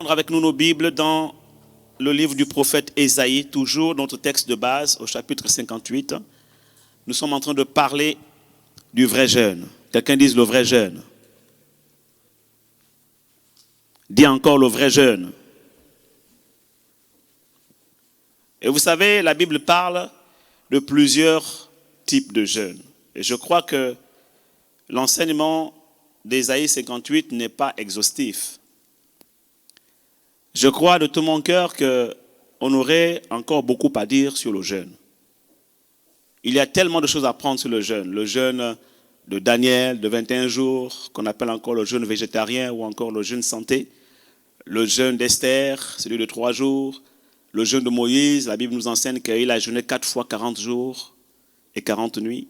Avec nous nos Bibles dans le livre du prophète Ésaïe, toujours notre texte de base au chapitre 58. Nous sommes en train de parler du vrai jeûne. Quelqu'un dise le vrai jeûne. Dis encore le vrai jeûne. Et vous savez, la Bible parle de plusieurs types de jeûnes. Et je crois que l'enseignement d'Ésaïe 58 n'est pas exhaustif. Je crois de tout mon cœur qu'on aurait encore beaucoup à dire sur le jeûne. Il y a tellement de choses à prendre sur le jeûne. Le jeûne de Daniel de 21 jours, qu'on appelle encore le jeûne végétarien ou encore le jeûne santé. Le jeûne d'Esther, celui de 3 jours. Le jeûne de Moïse, la Bible nous enseigne qu'il a jeûné 4 fois 40 jours et 40 nuits.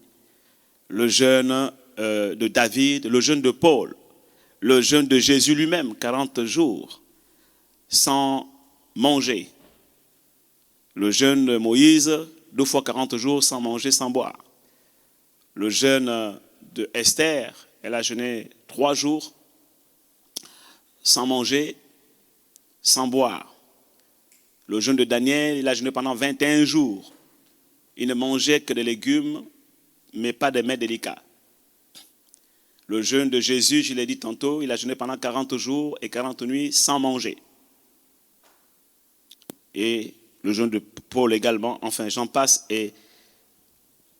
Le jeûne de David, le jeûne de Paul. Le jeûne de Jésus lui-même, 40 jours. Sans manger. Le jeûne de Moïse, 2 fois 40 jours sans manger, sans boire. Le jeûne de Esther, elle a jeûné 3 jours sans manger, sans boire. Le jeûne de Daniel, il a jeûné pendant 21 jours. Il ne mangeait que des légumes, mais pas des mets délicats. Le jeûne de Jésus, je l'ai dit tantôt, il a jeûné pendant 40 jours et 40 nuits sans manger. Et le jeûne de Paul également, enfin j'en passe. Et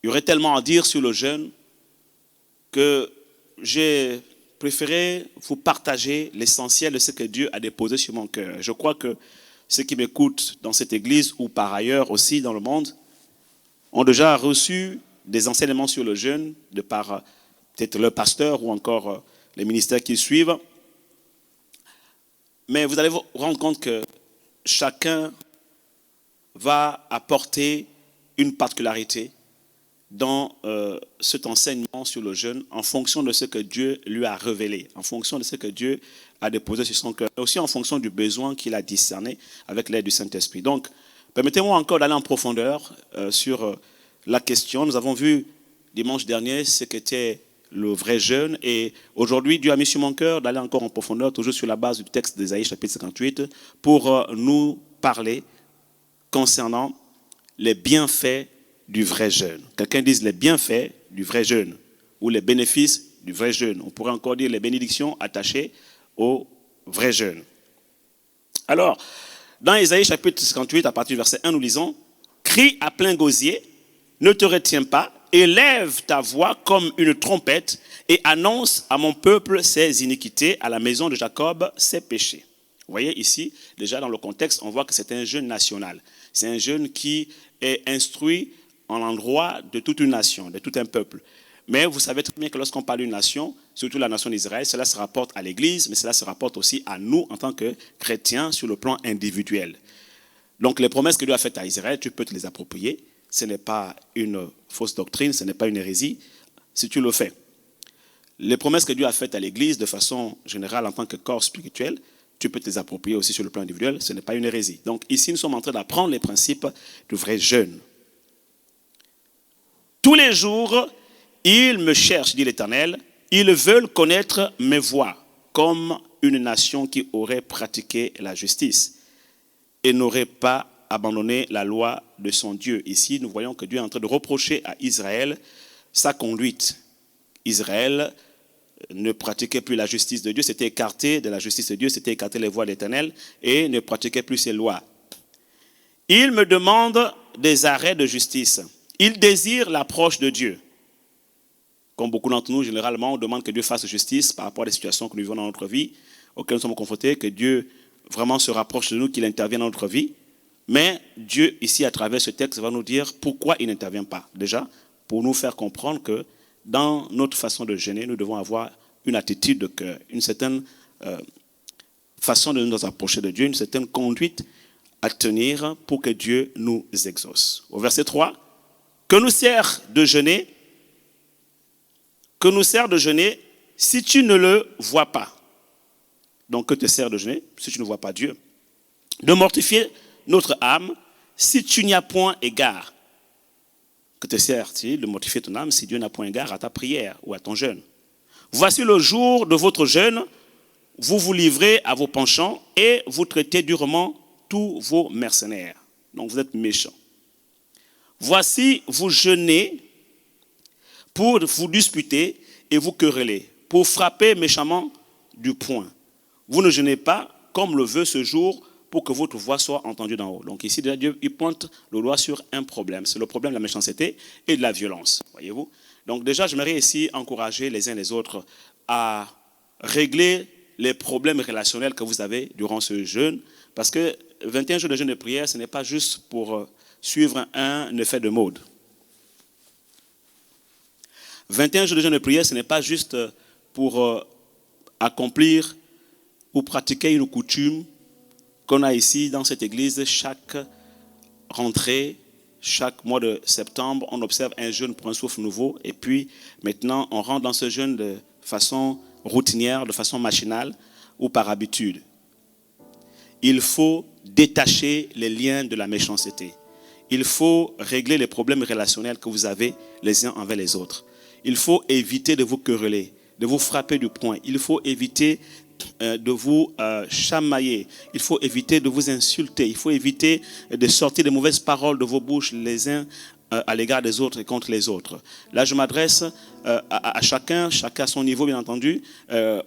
il y aurait tellement à dire sur le jeûne que j'ai préféré vous partager l'essentiel de ce que Dieu a déposé sur mon cœur. Je crois que ceux qui m'écoutent dans cette église ou par ailleurs aussi dans le monde ont déjà reçu des enseignements sur le jeûne de par peut-être leur pasteur ou encore les ministères qui suivent. Mais vous allez vous rendre compte que chacun va apporter une particularité dans cet enseignement sur le jeûne en fonction de ce que Dieu lui a révélé, en fonction de ce que Dieu a déposé sur son cœur, et aussi en fonction du besoin qu'il a discerné avec l'aide du Saint-Esprit. Donc, permettez-moi encore d'aller en profondeur sur la question. Nous avons vu dimanche dernier ce qu'était le vrai jeûne, et aujourd'hui, Dieu a mis sur mon cœur d'aller encore en profondeur, toujours sur la base du texte d'Ésaïe chapitre 58, pour nous parler concernant les bienfaits du vrai jeûne. Quelqu'un dise les bienfaits du vrai jeûne ou les bénéfices du vrai jeûne. On pourrait encore dire les bénédictions attachées au vrai jeûne. Alors, dans Ésaïe chapitre 58, à partir du verset 1, nous lisons « Crie à plein gosier, ne te retiens pas, élève ta voix comme une trompette et annonce à mon peuple ses iniquités, à la maison de Jacob ses péchés. » Vous voyez ici, déjà dans le contexte, on voit que c'est un jeûne national. C'est un jeûne qui est instruit en l'endroit de toute une nation, de tout un peuple. Mais vous savez très bien que lorsqu'on parle d'une nation, surtout la nation d'Israël, cela se rapporte à l'Église, mais cela se rapporte aussi à nous en tant que chrétiens sur le plan individuel. Donc les promesses que Dieu a faites à Israël, tu peux te les approprier. Ce n'est pas une fausse doctrine, ce n'est pas une hérésie, si tu le fais. Les promesses que Dieu a faites à l'Église, de façon générale en tant que corps spirituel, tu peux te les approprier aussi sur le plan individuel, ce n'est pas une hérésie. Donc ici, nous sommes en train d'apprendre les principes du vrai jeûne. Tous les jours, ils me cherchent, dit l'Éternel, ils veulent connaître mes voies, comme une nation qui aurait pratiqué la justice et n'aurait pas abandonné la loi de son Dieu. Ici, nous voyons que Dieu est en train de reprocher à Israël sa conduite. Israël ne pratiquait plus la justice de Dieu, s'était écarté de la justice de Dieu, s'était écarté les voies de l'Éternel et ne pratiquait plus ses lois. Il me demande des arrêts de justice. Il désire l'approche de Dieu. Comme beaucoup d'entre nous, généralement, on demande que Dieu fasse justice par rapport à des situations que nous vivons dans notre vie, auxquelles nous sommes confrontés, que Dieu vraiment se rapproche de nous, qu'il intervienne dans notre vie. Mais Dieu, ici, à travers ce texte, va nous dire pourquoi il n'intervient pas. Déjà, pour nous faire comprendre que dans notre façon de jeûner, nous devons avoir une attitude de cœur, une certaine façon de nous approcher de Dieu, une certaine conduite à tenir pour que Dieu nous exauce. Au verset 3, que nous sert de jeûner si tu ne le vois pas. Donc, que te sert de jeûner si tu ne vois pas Dieu? De mortifier notre âme si tu n'y as point égard. Que te sert-il de mortifier ton âme si Dieu n'a point égard à ta prière ou à ton jeûne? Voici le jour de votre jeûne vous vous livrez à vos penchants et vous traitez durement tous vos mercenaires. Donc vous êtes méchants. Voici, vous jeûnez pour vous disputer et vous quereller, pour frapper méchamment du poing. Vous ne jeûnez pas comme le veut ce jour pour que votre voix soit entendue d'en haut. Donc ici, Dieu il pointe le doigt sur un problème. C'est le problème de la méchanceté et de la violence. Voyez-vous? Donc déjà, j'aimerais ici encourager les uns les autres à régler les problèmes relationnels que vous avez durant ce jeûne. Parce que 21 jours de jeûne de prière, ce n'est pas juste pour suivre un effet de mode. 21 jours de jeûne de prière, ce n'est pas juste pour accomplir ou pratiquer une coutume qu'on a ici dans cette église. Chaque rentrée, chaque mois de septembre, on observe un jeûne pour un souffle nouveau. Et puis maintenant, on rentre dans ce jeûne de façon routinière, de façon machinale ou par habitude. Il faut détacher les liens de la méchanceté. Il faut régler les problèmes relationnels que vous avez les uns envers les autres. Il faut éviter de vous quereller, de vous frapper du poing. Il faut éviter de vous chamailler. Il faut éviter de vous insulter. Il faut éviter de sortir de mauvaises paroles de vos bouches les uns à l'égard des autres et contre les autres. Là, je m'adresse à chacun à son niveau, bien entendu,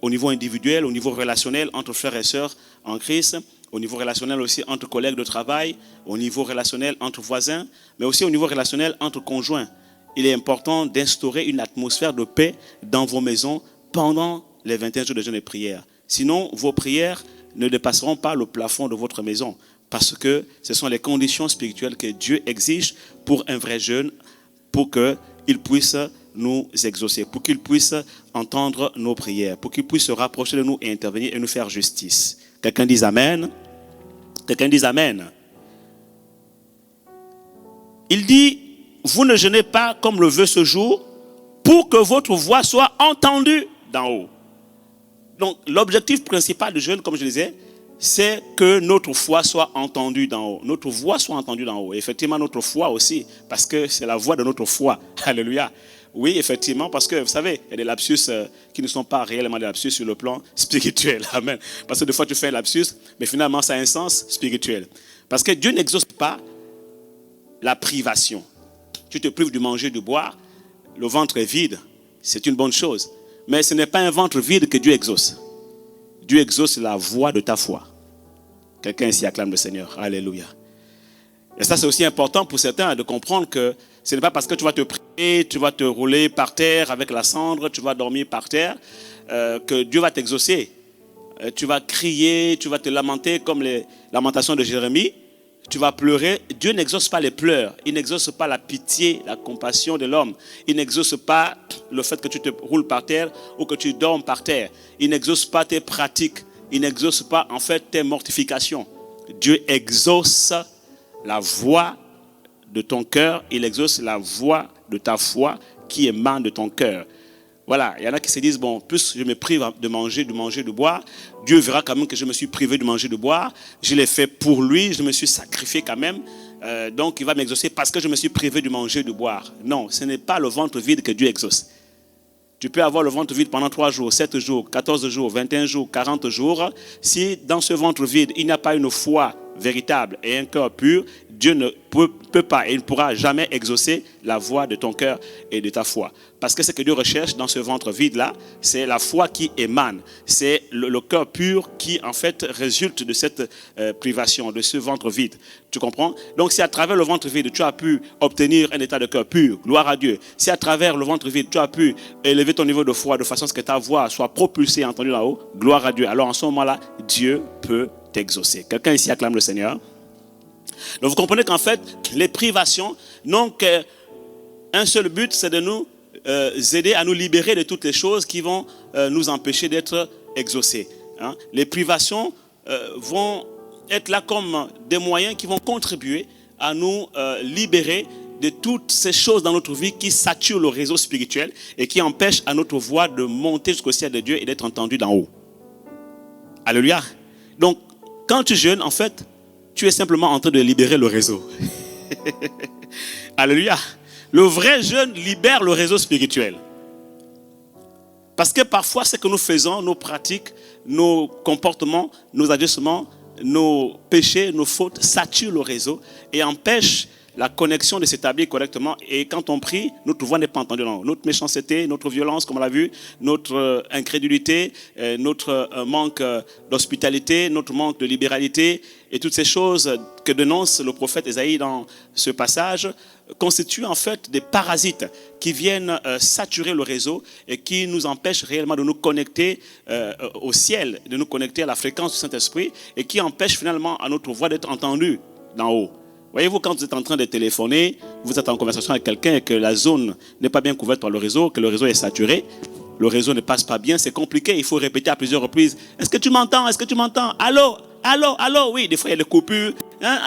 au niveau individuel, au niveau relationnel, entre frères et sœurs en Christ, au niveau relationnel aussi entre collègues de travail, au niveau relationnel entre voisins, mais aussi au niveau relationnel entre conjoints. Il est important d'instaurer une atmosphère de paix dans vos maisons pendant les 21 jours de jeûne et prière. Sinon, vos prières ne dépasseront pas le plafond de votre maison, parce que ce sont les conditions spirituelles que Dieu exige pour un vrai jeûne, pour qu'il puisse nous exaucer, pour qu'il puisse entendre nos prières, pour qu'il puisse se rapprocher de nous et intervenir et nous faire justice. Quelqu'un dise Amen. Quelqu'un dise Amen. Il dit, vous ne jeûnez pas comme le veut ce jour, pour que votre voix soit entendue d'en haut. Donc, l'objectif principal du jeûne, comme je disais, c'est que notre foi soit entendue d'en haut. Notre voix soit entendue d'en haut. Et effectivement, notre foi aussi, parce que c'est la voix de notre foi. Alléluia. Oui, effectivement, parce que, vous savez, il y a des lapsus qui ne sont pas réellement des lapsus sur le plan spirituel. Amen. Parce que des fois, tu fais un lapsus, mais finalement, ça a un sens spirituel. Parce que Dieu n'exauce pas la privation. Tu te prives de manger, de boire, le ventre est vide. C'est une bonne chose. Mais ce n'est pas un ventre vide que Dieu exauce. Dieu exauce la voix de ta foi. Quelqu'un ici acclame le Seigneur. Alléluia. Et ça, c'est aussi important pour certains de comprendre que ce n'est pas parce que tu vas te prier, tu vas te rouler par terre avec la cendre, tu vas dormir par terre, que Dieu va t'exaucer. Tu vas crier, tu vas te lamenter comme les lamentations de Jérémie. Tu vas pleurer. Dieu n'exauce pas les pleurs. Il n'exauce pas la pitié, la compassion de l'homme. Il n'exauce pas le fait que tu te roules par terre ou que tu dormes par terre. Il n'exauce pas tes pratiques. Il n'exauce pas en fait tes mortifications. Dieu exauce la voix de ton cœur. Il exauce la voix de ta foi qui émane de ton cœur. Voilà, il y en a qui se disent, bon, plus je me prive de manger, de boire, Dieu verra quand même que je me suis privé de manger, de boire. Je l'ai fait pour lui, je me suis sacrifié quand même. Donc il va m'exaucer parce que je me suis privé de manger, de boire. Non, ce n'est pas le ventre vide que Dieu exauce. Tu peux avoir le ventre vide pendant 3 jours, 7 jours, 14 jours, 21 jours, 40 jours. Si dans ce ventre vide, il n'y a pas une foi véritable et un cœur pur, Dieu ne peut pas et ne pourra jamais exaucer la voix de ton cœur et de ta foi. Parce que ce que Dieu recherche dans ce ventre vide-là, c'est la foi qui émane. C'est le cœur pur qui, en fait, résulte de cette privation, de ce ventre vide. Tu comprends? Donc, si à travers le ventre vide, tu as pu obtenir un état de cœur pur, gloire à Dieu. Si à travers le ventre vide, tu as pu élever ton niveau de foi de façon à ce que ta voix soit propulsée et entendue là-haut, gloire à Dieu. Alors, en ce moment-là, Dieu peut t'exaucer. Quelqu'un ici acclame le Seigneur. Donc, vous comprenez qu'en fait, les privations n'ont qu'un seul but, c'est de nous aider à nous libérer de toutes les choses qui vont nous empêcher d'être exaucés. Hein? Les privations vont être là comme des moyens qui vont contribuer à nous libérer de toutes ces choses dans notre vie qui saturent le réseau spirituel et qui empêchent à notre voix de monter jusqu'au ciel de Dieu et d'être entendue d'en haut. Alléluia. Donc, quand tu jeûnes, en fait, tu es simplement en train de libérer le réseau. Alléluia. Le vrai jeûne libère le réseau spirituel. Parce que parfois, ce que nous faisons, nos pratiques, nos comportements, nos ajustements, nos péchés, nos fautes saturent le réseau et empêchent la connexion de s'établir correctement. Et quand on prie, notre voix n'est pas entendue. Non. Notre méchanceté, notre violence, comme on l'a vu, notre incrédulité, notre manque d'hospitalité, notre manque de libéralité et toutes ces choses que dénonce le prophète Ésaïe dans ce passage constituent en fait des parasites qui viennent saturer le réseau et qui nous empêchent réellement de nous connecter au ciel, de nous connecter à la fréquence du Saint-Esprit et qui empêchent finalement à notre voix d'être entendue d'en haut. Voyez-vous, quand vous êtes en train de téléphoner, vous êtes en conversation avec quelqu'un et que la zone n'est pas bien couverte par le réseau, que le réseau est saturé, le réseau ne passe pas bien, c'est compliqué, il faut répéter à plusieurs reprises. Est-ce que tu m'entends? Est-ce que tu m'entends? Allô? Allô? Allô? Oui, des fois il y a des coupures. Hein?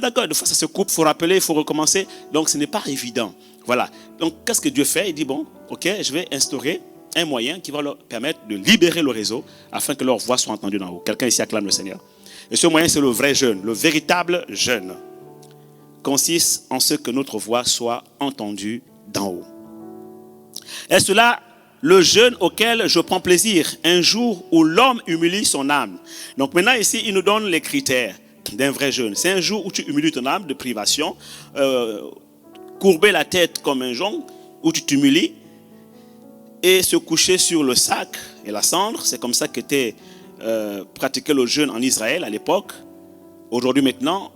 D'accord, des fois ça se coupe, il faut rappeler, il faut recommencer. Donc ce n'est pas évident. Voilà. Donc qu'est-ce que Dieu fait? Il dit, bon, ok, je vais instaurer un moyen qui va leur permettre de libérer le réseau afin que leur voix soit entendue d'en haut. Quelqu'un ici acclame le Seigneur. Et ce moyen, c'est le vrai jeûne, le véritable jeûne consiste en ce que notre voix soit entendue d'en haut. Est-ce là le jeûne auquel je prends plaisir, un jour où l'homme humilie son âme? Donc maintenant ici, il nous donne les critères d'un vrai jeûne. C'est un jour où tu humilies ton âme de privation, courber la tête comme un jonc, où tu t'humilies, et se coucher sur le sac et la cendre. C'est comme ça qu'était pratiqué le jeûne en Israël à l'époque. Aujourd'hui maintenant,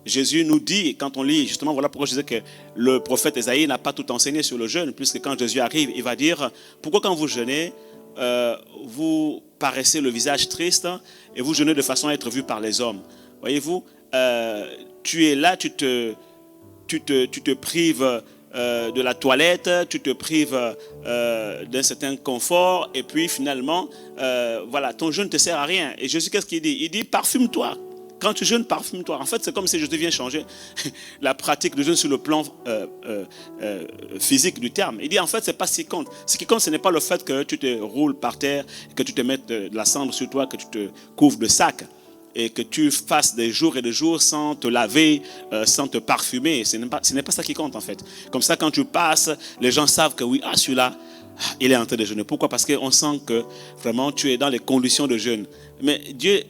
Jésus nous dit, quand on lit, justement, voilà pourquoi je disais que le prophète Ésaïe n'a pas tout enseigné sur le jeûne, puisque quand Jésus arrive, il va dire, pourquoi quand vous jeûnez, vous paraissez le visage triste et vous jeûnez de façon à être vu par les hommes. Voyez-vous, tu es là, tu te prives de la toilette, tu te prives d'un certain confort, et puis finalement, voilà, ton jeûne ne te sert à rien. Et Jésus, qu'est-ce qu'il dit? Il dit, parfume-toi. Quand tu jeûnes, parfume-toi. En fait, c'est comme si je devais changer la pratique de jeûne sur le plan physique du terme. Il dit, en fait, c'est pas ce qui compte. Ce qui compte, ce n'est pas le fait que tu te roules par terre, que tu te mettes de la cendre sur toi, que tu te couvres de sac et que tu fasses des jours et des jours sans te laver, sans te parfumer. Ce n'est pas ça qui compte, en fait. Comme ça, quand tu passes, les gens savent que oui, celui-là, il est en train de jeûner. Pourquoi? Parce qu'on sent que vraiment, tu es dans les conditions de jeûne. Mais Dieu,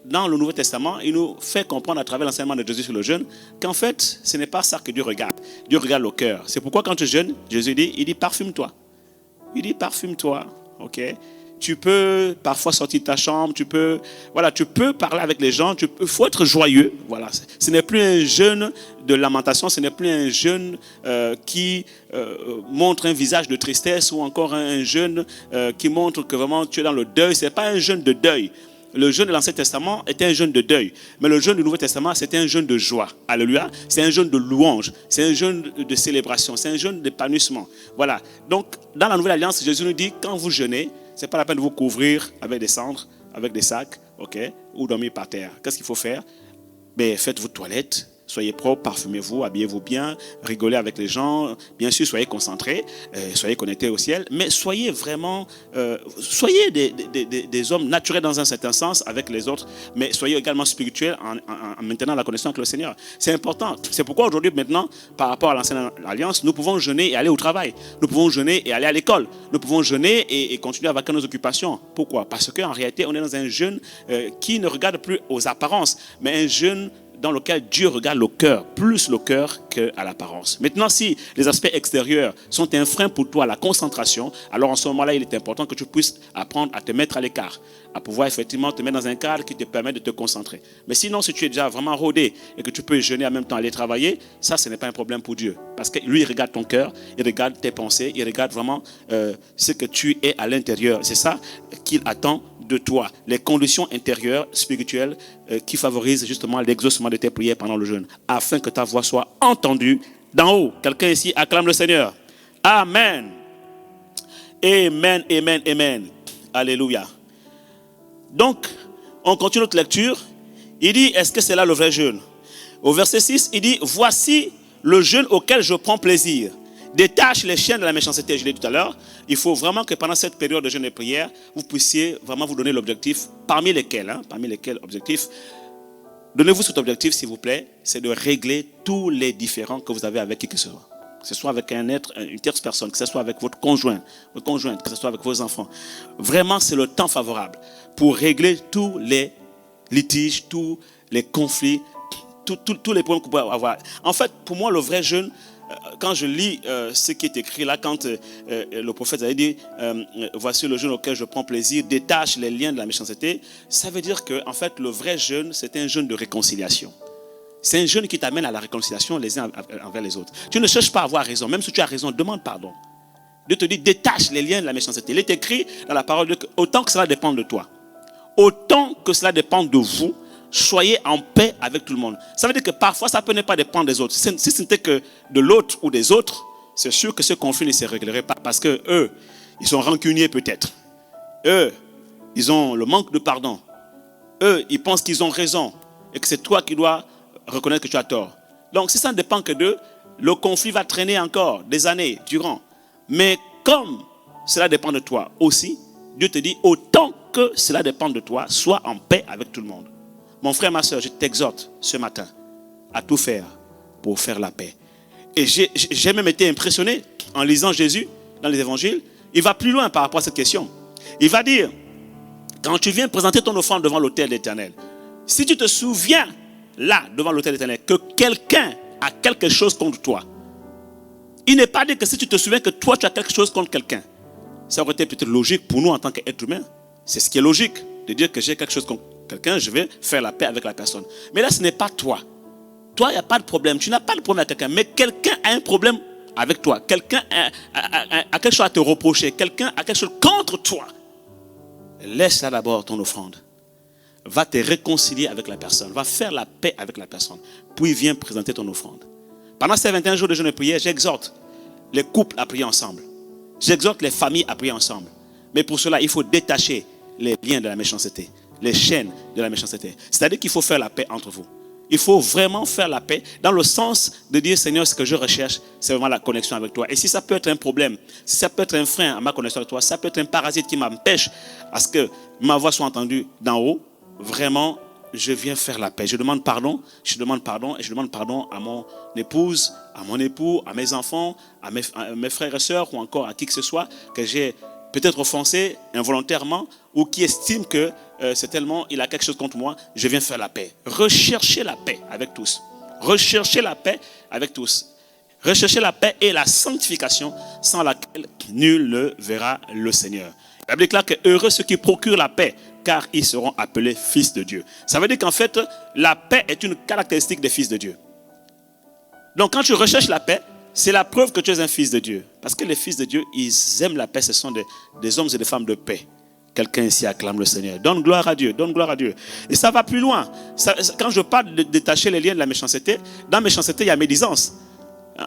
dans le Nouveau Testament, il nous fait comprendre à travers l'enseignement de Jésus sur le jeûne qu'en fait, ce n'est pas ça que Dieu regarde. Dieu regarde le cœur. C'est pourquoi quand tu jeûnes, Jésus dit, il dit parfume-toi. Il dit parfume-toi, ok? Tu peux parfois sortir de ta chambre, tu peux parler avec les gens, il faut être joyeux. Voilà. Ce n'est plus un jeûne de lamentation, ce n'est plus un jeûne qui montre un visage de tristesse ou encore un jeûne qui montre que vraiment tu es dans le deuil. Ce n'est pas un jeûne de deuil. Le jeûne de l'Ancien Testament était un jeûne de deuil. Mais le jeûne du Nouveau Testament, c'était un jeûne de joie. Alléluia. C'est un jeûne de louange. C'est un jeûne de célébration. C'est un jeûne d'épanouissement. Voilà. Donc, dans la Nouvelle Alliance, Jésus nous dit, quand vous jeûnez, ce n'est pas la peine de vous couvrir avec des cendres, avec des sacs, ok, ou dormir par terre. Qu'est-ce qu'il faut faire? Faites vos toilettes. Soyez propre, parfumez-vous, habillez-vous bien, rigolez avec les gens. Bien sûr, soyez concentrés, soyez connectés au ciel. Mais soyez vraiment, soyez des hommes naturels dans un certain sens avec les autres. Mais soyez également spirituels en maintenant la connexion avec le Seigneur. C'est important. C'est pourquoi aujourd'hui, maintenant, par rapport à l'ancienne alliance, nous pouvons jeûner et aller au travail. Nous pouvons jeûner et aller à l'école. Nous pouvons jeûner et continuer avec nos occupations. Pourquoi? Parce qu'en réalité, on est dans un jeûne qui ne regarde plus aux apparences, mais un jeûne dans lequel Dieu regarde le cœur, plus le cœur qu'à l'apparence. Maintenant, si les aspects extérieurs sont un frein pour toi à la concentration, alors en ce moment-là, il est important que tu puisses apprendre à te mettre à l'écart, à pouvoir effectivement te mettre dans un cadre qui te permet de te concentrer. Mais sinon, si tu es déjà vraiment rodé et que tu peux jeûner en même temps aller travailler, ça, ce n'est pas un problème pour Dieu. Parce que lui, il regarde ton cœur, il regarde tes pensées, il regarde vraiment ce que tu es à l'intérieur. C'est ça qu'il attend de toi, les conditions intérieures, spirituelles qui favorisent justement l'exaucement de tes prières pendant le jeûne, afin que ta voix soit entendue d'en haut. Quelqu'un ici acclame le Seigneur. Amen. Amen, amen, amen. Alléluia. Donc, on continue notre lecture. Il dit, est-ce que c'est là le vrai jeûne? Au verset 6, il dit, voici le jeûne auquel je prends plaisir. Détache les chaînes de la méchanceté, je l'ai dit tout à l'heure. Il faut vraiment que pendant cette période de jeûne et prière, vous puissiez vraiment vous donner l'objectif, parmi lesquels objectifs. Donnez-vous cet objectif, s'il vous plaît, c'est de régler tous les différends que vous avez avec qui que ce soit. que ce soit avec une tierce personne, que ce soit avec votre conjointe, que ce soit avec vos enfants. Vraiment, c'est le temps favorable pour régler tous les litiges, tous les conflits, tous les problèmes que vous pouvez avoir. En fait, pour moi, le vrai jeûne, quand je lis ce qui est écrit là, quand le prophète avait dit voici le jeûne auquel je prends plaisir, détache les liens de la méchanceté, ça veut dire que en fait, le vrai jeûne, c'est un jeûne de réconciliation. C'est un jeûne qui t'amène à la réconciliation les uns envers les autres. Tu ne cherches pas à avoir raison. Même si tu as raison, demande pardon. Dieu te dit, détache les liens de la méchanceté. Il est écrit dans la parole de Dieu, autant que cela dépend de toi, autant que cela dépend de vous, soyez en paix avec tout le monde. Ça veut dire que parfois, ça peut ne pas dépendre des autres. Si ce n'était que de l'autre ou des autres, c'est sûr que ce conflit ne se réglerait pas parce que eux, ils sont rancuniers peut-être. Eux, ils ont le manque de pardon. Eux, ils pensent qu'ils ont raison et que c'est toi qui dois reconnaître que tu as tort. Donc, si ça ne dépend que d'eux, le conflit va traîner encore des années durant. Mais comme cela dépend de toi aussi, Dieu te dit, autant que cela dépend de toi, sois en paix avec tout le monde. Mon frère, ma soeur, je t'exhorte ce matin à tout faire pour faire la paix. Et j'ai même été impressionné en lisant Jésus dans les évangiles. Il va plus loin par rapport à cette question. Il va dire, quand tu viens présenter ton offrande devant l'autel de l'Éternel, si tu te souviens là, devant l'autel de l'Éternel, que quelqu'un a quelque chose contre toi, il n'est pas dit que si tu te souviens que toi tu as quelque chose contre quelqu'un, ça aurait été peut-être logique pour nous en tant qu'être humain. C'est ce qui est logique, de dire que j'ai quelque chose contre quelqu'un, je vais faire la paix avec la personne. Mais là, ce n'est pas toi. Toi, il n'y a pas de problème. Tu n'as pas de problème avec quelqu'un, mais quelqu'un a un problème avec toi. Quelqu'un a quelque chose à te reprocher. Quelqu'un a quelque chose contre toi. Laisse là d'abord ton offrande. Va te réconcilier avec la personne. Va faire la paix avec la personne. Puis viens présenter ton offrande. Pendant ces 21 jours de jeûne et prière, j'exhorte les couples à prier ensemble. J'exhorte les familles à prier ensemble. Mais pour cela, il faut détacher les liens de la méchanceté, les chaînes de la méchanceté. C'est-à-dire qu'il faut faire la paix entre vous. Il faut vraiment faire la paix dans le sens de dire, Seigneur, ce que je recherche, c'est vraiment la connexion avec toi. Et si ça peut être un problème, si ça peut être un frein à ma connexion avec toi, ça peut être un parasite qui m'empêche à ce que ma voix soit entendue d'en haut, vraiment, je viens faire la paix. Je demande pardon et je demande pardon à mon épouse, à mon époux, à mes enfants, à mes frères et sœurs ou encore à qui que ce soit que j'ai peut-être offensé involontairement ou qui estime que c'est tellement il a quelque chose contre moi, je viens faire la paix. Recherchez la paix avec tous. Recherchez la paix avec tous. Recherchez la paix et la sanctification sans laquelle nul ne verra le Seigneur. La Bible déclare que heureux ceux qui procurent la paix, car ils seront appelés fils de Dieu. Ça veut dire qu'en fait, la paix est une caractéristique des fils de Dieu. Donc quand tu recherches la paix, c'est la preuve que tu es un fils de Dieu. Parce que les fils de Dieu, ils aiment la paix. Ce sont des hommes et des femmes de paix. Quelqu'un ici acclame le Seigneur. Donne gloire à Dieu, donne gloire à Dieu. Et ça va plus loin. Quand je parle de détacher les liens de la méchanceté, dans la méchanceté, il y a médisance.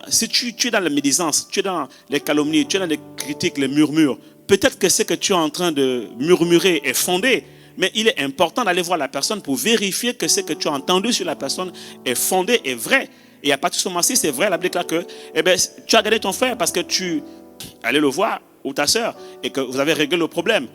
Si tu es dans la médisance, tu es dans les calomnies, tu es dans les critiques, les murmures, peut-être que ce que tu es en train de murmurer est fondé, mais il est important d'aller voir la personne pour vérifier que ce que tu as entendu sur la personne est fondé et vrai. Et à partir de ce moment-ci, c'est vrai, la Bible déclare que tu as gardé ton frère parce que tu allais le voir, ou ta soeur, et que vous avez réglé le problème.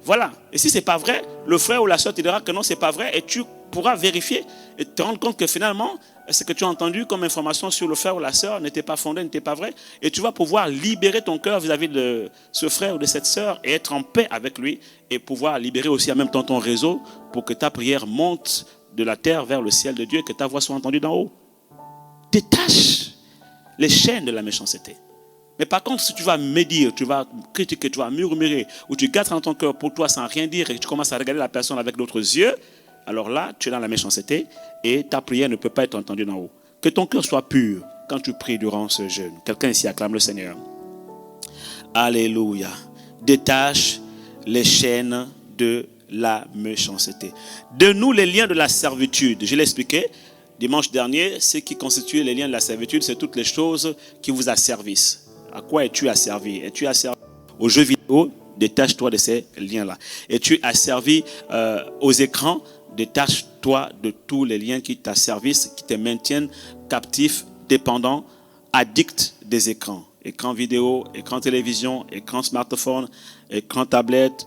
Voilà. Et si ce n'est pas vrai, le frère ou la soeur te dira que non, ce n'est pas vrai, et tu pourras vérifier et te rendre compte que finalement, ce que tu as entendu comme information sur le frère ou la soeur n'était pas fondé, n'était pas vrai. Et tu vas pouvoir libérer ton cœur vis-à-vis de ce frère ou de cette soeur et être en paix avec lui et pouvoir libérer aussi en même temps ton réseau pour que ta prière monte de la terre vers le ciel de Dieu et que ta voix soit entendue d'en haut. Détache les chaînes de la méchanceté. Mais par contre, si tu vas médire, tu vas critiquer, tu vas murmurer, ou tu gardes dans ton cœur pour toi sans rien dire et que tu commences à regarder la personne avec d'autres yeux, alors là, tu es dans la méchanceté et ta prière ne peut pas être entendue d'en haut. Que ton cœur soit pur quand tu pries durant ce jeûne. Quelqu'un ici acclame le Seigneur. Alléluia. Détache les chaînes de la méchanceté. De nous les liens de la servitude. Je l'ai expliqué dimanche dernier, ce qui constitue les liens de la servitude, c'est toutes les choses qui vous asservissent. À quoi es-tu asservi? Es-tu asservi aux jeux vidéo? Détache-toi de ces liens-là. Es-tu asservi aux écrans? Détache-toi de tous les liens qui t'asservissent, qui te maintiennent captif, dépendant, addict des écrans. Écran vidéo, écran télévision, écran smartphone, écran tablette,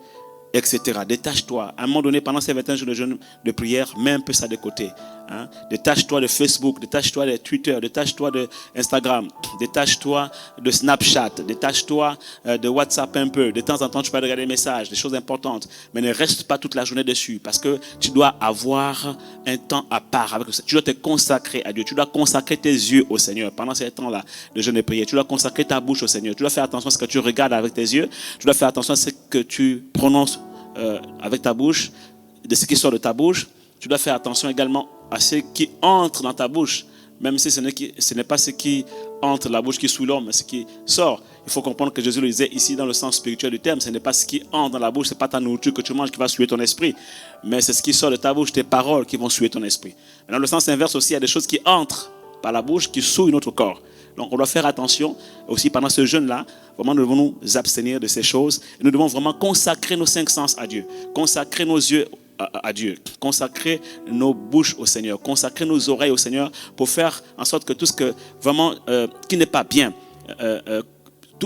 etc. Détache-toi. À un moment donné, pendant ces 21 jours de jeûne de prière, mets un peu ça de côté. Hein? Détache-toi de Facebook, détache-toi de Twitter, détache-toi de Instagram, détache-toi de Snapchat, détache-toi de WhatsApp un peu. De temps en temps, tu peux regarder des messages, des choses importantes, mais ne reste pas toute la journée dessus parce que tu dois avoir un temps à part avec ça. Tu dois te consacrer à Dieu. Tu dois consacrer tes yeux au Seigneur pendant ces temps-là de jeûne et prière. Tu dois consacrer ta bouche au Seigneur. Tu dois faire attention à ce que tu regardes avec tes yeux. Tu dois faire attention à ce que tu prononces avec ta bouche, de ce qui sort de ta bouche. Tu dois faire attention également à ce qui entre dans ta bouche, même si ce n'est pas ce qui entre dans la bouche qui souille l'homme, mais ce qui sort. Il faut comprendre que Jésus le disait ici dans le sens spirituel du terme. Ce n'est pas ce qui entre dans la bouche, ce n'est pas ta nourriture que tu manges qui va souiller ton esprit, mais c'est ce qui sort de ta bouche, tes paroles qui vont souiller ton esprit. Mais dans le sens inverse aussi, il y a des choses qui entrent par la bouche qui souillent notre corps. Donc on doit faire attention aussi pendant ce jeûne-là. Vraiment, nous devons nous abstenir de ces choses. Et nous devons vraiment consacrer nos 5 sens à Dieu, consacrer nos yeux à Dieu, consacrer nos bouches au Seigneur, consacrer nos oreilles au Seigneur pour faire en sorte que tout ce que vraiment qui n'est pas bien,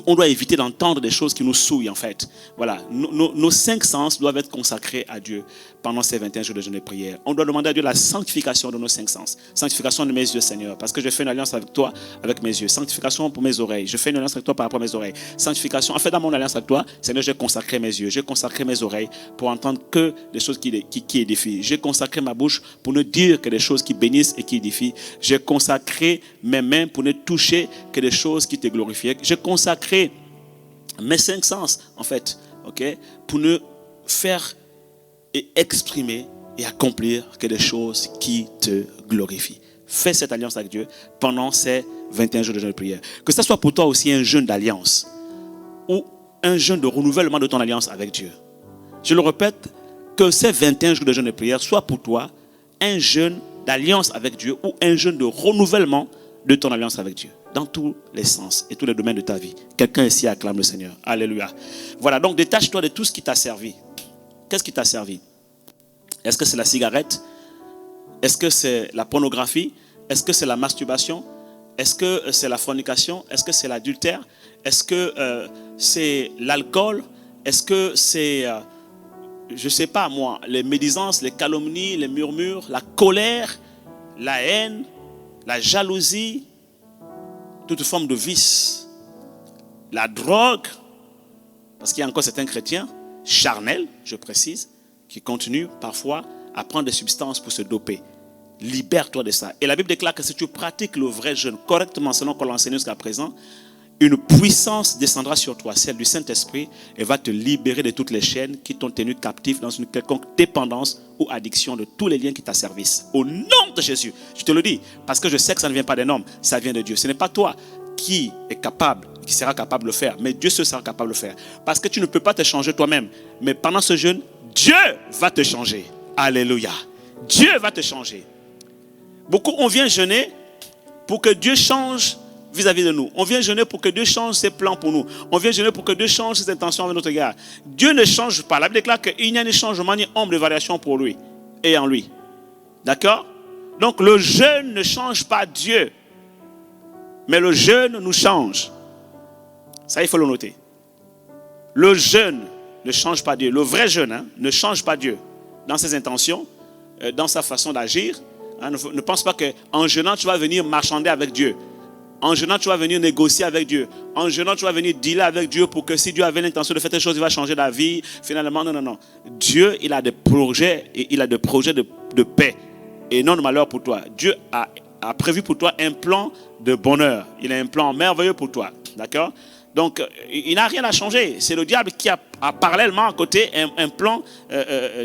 on doit éviter d'entendre des choses qui nous souillent en fait. Voilà, nos 5 sens doivent être consacrés à Dieu pendant ces 21 jours de jeûne et prière. On doit demander à Dieu la sanctification de nos 5 sens. Sanctification de mes yeux, Seigneur, parce que je fais une alliance avec toi, avec mes yeux. Sanctification pour mes oreilles. Je fais une alliance avec toi par rapport à mes oreilles. Sanctification, en fait, dans mon alliance avec toi, Seigneur, j'ai consacré mes yeux, j'ai consacré mes oreilles pour entendre que des choses qui édifient. J'ai consacré ma bouche pour ne dire que des choses qui bénissent et qui édifient. J'ai consacré mes mains pour ne toucher que des choses qui te glorifient. J'ai consacré mes 5 sens, en fait, okay, pour ne faire et exprimer et accomplir que des choses qui te glorifient. Fais cette alliance avec Dieu pendant ces 21 jours de jeûne de prière. Que ce soit pour toi aussi un jeûne d'alliance ou un jeûne de renouvellement de ton alliance avec Dieu. Je le répète, que ces 21 jours de jeûne de prière soient pour toi un jeûne d'alliance avec Dieu ou un jeûne de renouvellement de ton alliance avec Dieu. Dans tous les sens et tous les domaines de ta vie. Quelqu'un ici acclame le Seigneur. Alléluia. Voilà, donc détache-toi de tout ce qui t'a servi. Qu'est-ce qui t'a servi? Est-ce que c'est la cigarette? Est-ce que c'est la pornographie? Est-ce que c'est la masturbation? Est-ce que c'est la fornication? Est-ce que c'est l'adultère? Est-ce que c'est l'alcool? Est-ce que c'est, je ne sais pas moi, les médisances, les calomnies, les murmures, la colère, la haine, la jalousie, toute forme de vice, la drogue, parce qu'il y a encore certains chrétiens, charnels, je précise, qui continuent parfois à prendre des substances pour se doper. Libère-toi de ça. Et la Bible déclare que si tu pratiques le vrai jeûne correctement, selon qu'on l'a enseigné jusqu'à présent, une puissance descendra sur toi, celle du Saint-Esprit, et va te libérer de toutes les chaînes qui t'ont tenu captif dans une quelconque dépendance ou addiction de tous les liens qui t'asservissent. Au nom de Jésus, je te le dis, parce que je sais que ça ne vient pas d'un homme, ça vient de Dieu. Ce n'est pas toi qui est capable, qui sera capable de le faire, mais Dieu seul sera capable de le faire. Parce que tu ne peux pas te changer toi-même, mais pendant ce jeûne, Dieu va te changer. Alléluia. Dieu va te changer. Beaucoup, on vient jeûner pour que Dieu change vis-à-vis de nous. On vient jeûner pour que Dieu change ses plans pour nous. On vient jeûner pour que Dieu change ses intentions avec notre égard. Dieu ne change pas. La Bible déclare qu'il n'y a ni changement ni ombre de variation pour lui et en lui. D'accord? Donc le jeûne ne change pas Dieu. Mais le jeûne nous change. Ça, il faut le noter. Le jeûne ne change pas Dieu. Le vrai jeûne ne change pas Dieu dans ses intentions, dans sa façon d'agir. Ne pense pas qu'en jeûnant, tu vas venir marchander avec Dieu. En jeûnant, tu vas venir négocier avec Dieu. En jeûnant, tu vas venir dealer avec Dieu pour que si Dieu avait l'intention de faire quelque chose, il va changer la vie. Finalement, non. Dieu, il a des projets et il a des projets de paix et non de malheur pour toi. Dieu a prévu pour toi un plan de bonheur. Il a un plan merveilleux pour toi. D'accord? Donc, il n'a rien à changer. C'est le diable qui a parallèlement à côté un plan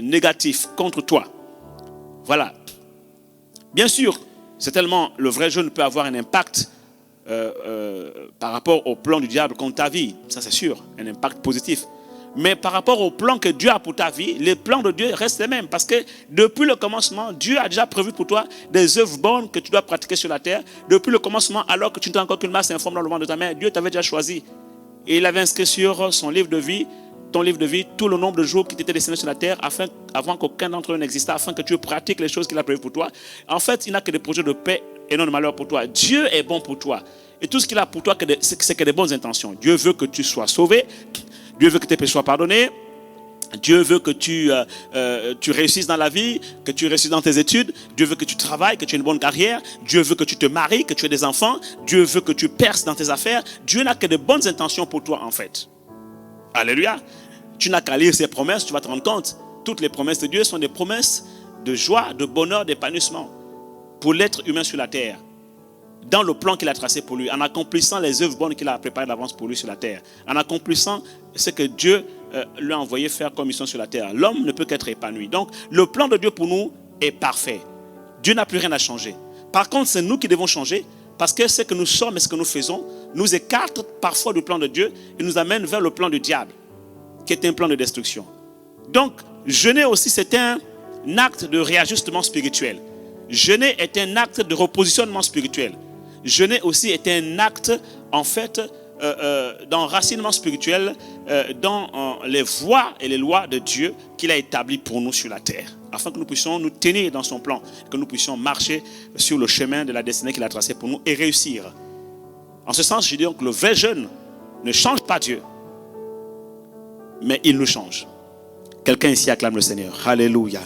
négatif contre toi. Voilà. Bien sûr, c'est tellement le vrai jeûne peut avoir un impact par rapport au plan du diable contre ta vie. Ça, c'est sûr, un impact positif. Mais par rapport au plan que Dieu a pour ta vie, les plans de Dieu restent les mêmes. Parce que depuis le commencement, Dieu a déjà prévu pour toi des œuvres bonnes que tu dois pratiquer sur la terre. Depuis le commencement, alors que tu n'étais encore qu'une masse informe dans le ventre de ta mère, Dieu t'avait déjà choisi. Et il avait inscrit sur son livre de vie, ton livre de vie, tout le nombre de jours qui t'étaient destinés sur la terre avant qu'aucun d'entre eux n'existe, afin que tu pratiques les choses qu'il a prévues pour toi. En fait, il n'a que des projets de paix et non de malheur pour toi. Dieu est bon pour toi. Et tout ce qu'il a pour toi, c'est que des bonnes intentions. Dieu veut que tu sois sauvé. Dieu veut que tes péchés soient pardonnés. Dieu veut que tu réussisses dans la vie, que tu réussisses dans tes études. Dieu veut que tu travailles, que tu aies une bonne carrière. Dieu veut que tu te maries, que tu aies des enfants. Dieu veut que tu perces dans tes affaires. Dieu n'a que de bonnes intentions pour toi en fait. Alléluia. Tu n'as qu'à lire ses promesses, tu vas te rendre compte. Toutes les promesses de Dieu sont des promesses de joie, de bonheur, d'épanouissement pour l'être humain sur la terre. Dans le plan qu'il a tracé pour lui, en accomplissant les œuvres bonnes qu'il a préparées d'avance pour lui sur la terre, en accomplissant ce que Dieu lui a envoyé faire comme mission sur la terre. L'homme ne peut qu'être épanoui. Donc, le plan de Dieu pour nous est parfait. Dieu n'a plus rien à changer. Par contre, c'est nous qui devons changer parce que ce que nous sommes et ce que nous faisons nous écarte parfois du plan de Dieu et nous amène vers le plan du diable, qui est un plan de destruction. Donc, jeûner aussi, c'est un acte de réajustement spirituel. Jeûner est un acte de repositionnement spirituel. Jeûner aussi est un acte, en fait, d'enracinement spirituel dans les voies et les lois de Dieu qu'il a établies pour nous sur la terre, afin que nous puissions nous tenir dans son plan, que nous puissions marcher sur le chemin de la destinée qu'il a tracé pour nous et réussir. En ce sens, je dis donc que le vrai jeûne ne change pas Dieu, mais il nous change. Quelqu'un ici acclame le Seigneur. Alléluia.